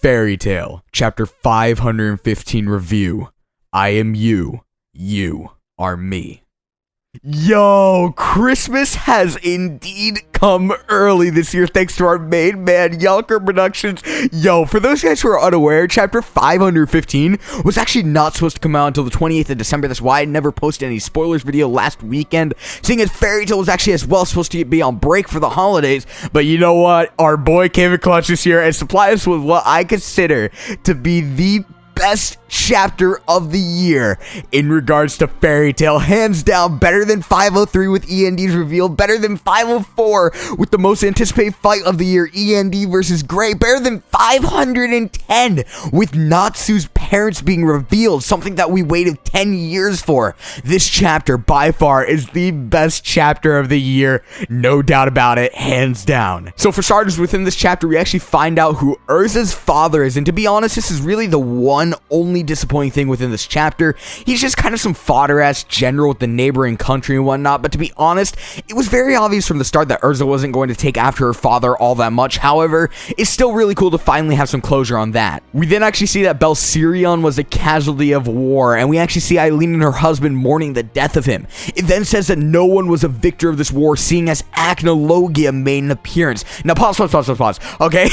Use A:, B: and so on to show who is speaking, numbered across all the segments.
A: Fairy Tale, Chapter 515 Review. I am you. You are me. Yo, Christmas has indeed come early this year thanks to our main man, Yelker Productions. Yo, for those guys who are unaware, Chapter 515 was actually not supposed to come out until the 28th of December. That's why I never posted any spoilers video last weekend, seeing as Fairy Tale was actually as well supposed to be on break for the holidays. But you know what? Our boy came in clutch this year and supplied us with what I consider to be the best chapter of the year in regards to Fairy Tale. Hands down, better than 503 with END's reveal, better than 504 with the most anticipated fight of the year, END versus Grey, better than 510 with Natsu's parents being revealed, something that we waited 10 years for. This chapter by far is the best chapter of the year, no doubt about it, hands down. So for starters, within this chapter we actually find out who Urza's father is, and to be honest, this is really the one only disappointing thing within this chapter. He's just kind of some fodder-ass general with the neighboring country and whatnot, but to be honest, it was very obvious from the start that Urza wasn't going to take after her father all that much. However, it's still really cool to finally have some closure on that. We then actually see that Belsirion was a casualty of war, and we actually see Eileen and her husband mourning the death of him. It then says that no one was a victor of this war, seeing as Acnologia made an appearance. Now pause. Okay,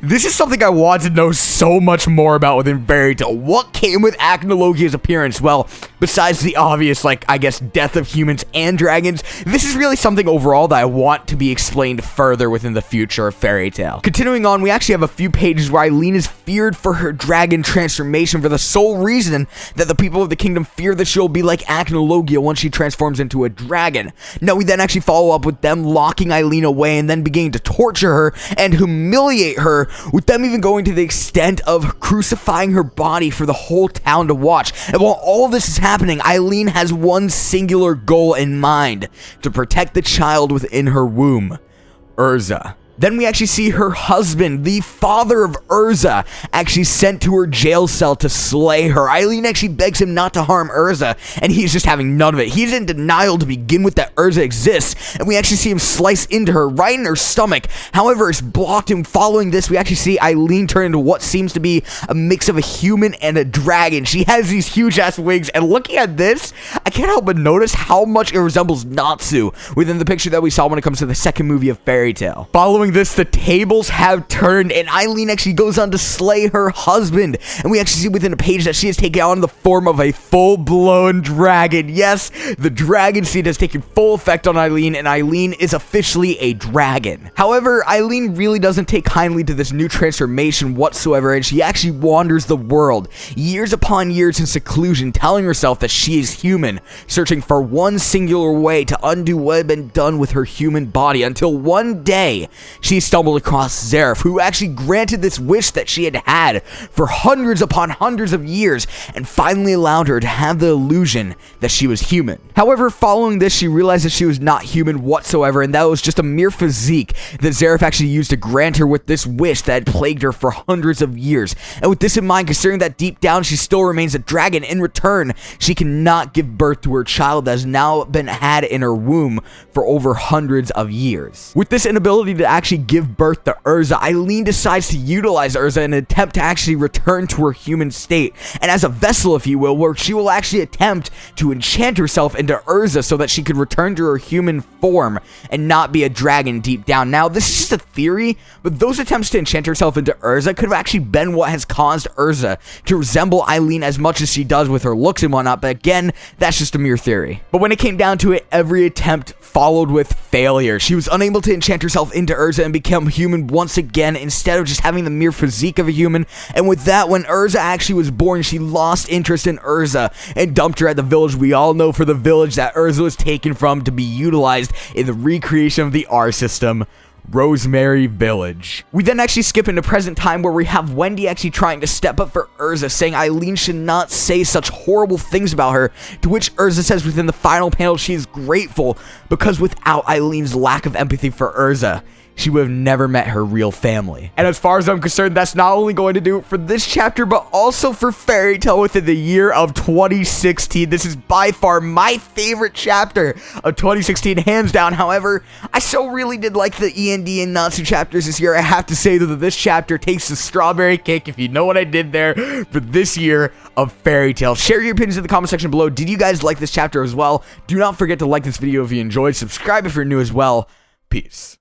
A: this is something I want to know so much more about within Fairy Tale. What came with Acnologia's appearance? Well, besides the obvious, death of humans and dragons, this is really something overall that I want to be explained further within the future of Fairy Tale. Continuing on, we actually have a few pages where Eileen is feared for her dragon transformation for the sole reason that the people of the kingdom fear that she'll be like Acnologia once she transforms into a dragon. Now, we then actually follow up with them locking Eileen away and then beginning to torture her and humiliate her, with them even going to the extent of crucifying her body for the whole town to watch. And while all this is happening, Eileen has one singular goal in mind: to protect the child within her womb, Urza. Then we actually see her husband, the father of Urza, actually sent to her jail cell to slay her. Eileen actually begs him not to harm Urza, and he's just having none of it. He's in denial to begin with that Urza exists, and we actually see him slice into her, right in her stomach. However, it's blocked him. Following this, we actually see Eileen turn into what seems to be a mix of a human and a dragon. She has these huge-ass wings, and looking at this, I can't help but notice how much it resembles Natsu within the picture that we saw when it comes to the second movie of Fairy Tale. Following this, the tables have turned, and Eileen actually goes on to slay her husband, and we actually see within a page that she has taken on the form of a full-blown dragon. Yes, the dragon seed has taken full effect on Eileen, and Eileen is officially a dragon. However, Eileen really doesn't take kindly to this new transformation whatsoever, and she actually wanders the world, years upon years in seclusion, telling herself that she is human, searching for one singular way to undo what had been done with her human body, until one day she stumbled across Zeref, who actually granted this wish that she had for hundreds upon hundreds of years, and finally allowed her to have the illusion that she was human. However, following this, she realized that she was not human whatsoever, and that was just a mere physique that Zeref actually used to grant her with this wish that had plagued her for hundreds of years. And with this in mind, considering that deep down she still remains a dragon, in return, she cannot give birth to her child that has now been had in her womb for over hundreds of years. With this inability to actually give birth to Urza, Eileen decides to utilize Urza in an attempt to actually return to her human state, and as a vessel, if you will, where she will actually attempt to enchant herself into Urza so that she could return to her human form and not be a dragon deep down. Now, this is just a theory, but those attempts to enchant herself into Urza could have actually been what has caused Urza to resemble Eileen as much as she does with her looks and whatnot, but again, that's just a mere theory. But when it came down to it, every attempt followed with failure. She was unable to enchant herself into Urza and become human once again, instead of just having the mere physique of a human. And with that, when Urza actually was born, she lost interest in Urza and dumped her at the village we all know for the village that Urza was taken from to be utilized in the recreation of the R system, Rosemary Village. We then actually skip into present time, where we have Wendy actually trying to step up for Urza, saying Eileen should not say such horrible things about her, to which Urza says within the final panel she is grateful because without Eileen's lack of empathy for Urza, she would have never met her real family. And as far as I'm concerned, that's not only going to do it for this chapter, but also for Fairy Tail within the year of 2016. This is by far my favorite chapter of 2016, hands down. However, I so really did like the END and Natsu chapters this year. I have to say, though, that this chapter takes the strawberry cake, if you know what I did there, for this year of Fairy Tail. Share your opinions in the comment section below. Did you guys like this chapter as well? Do not forget to like this video if you enjoyed. Subscribe if you're new as well. Peace.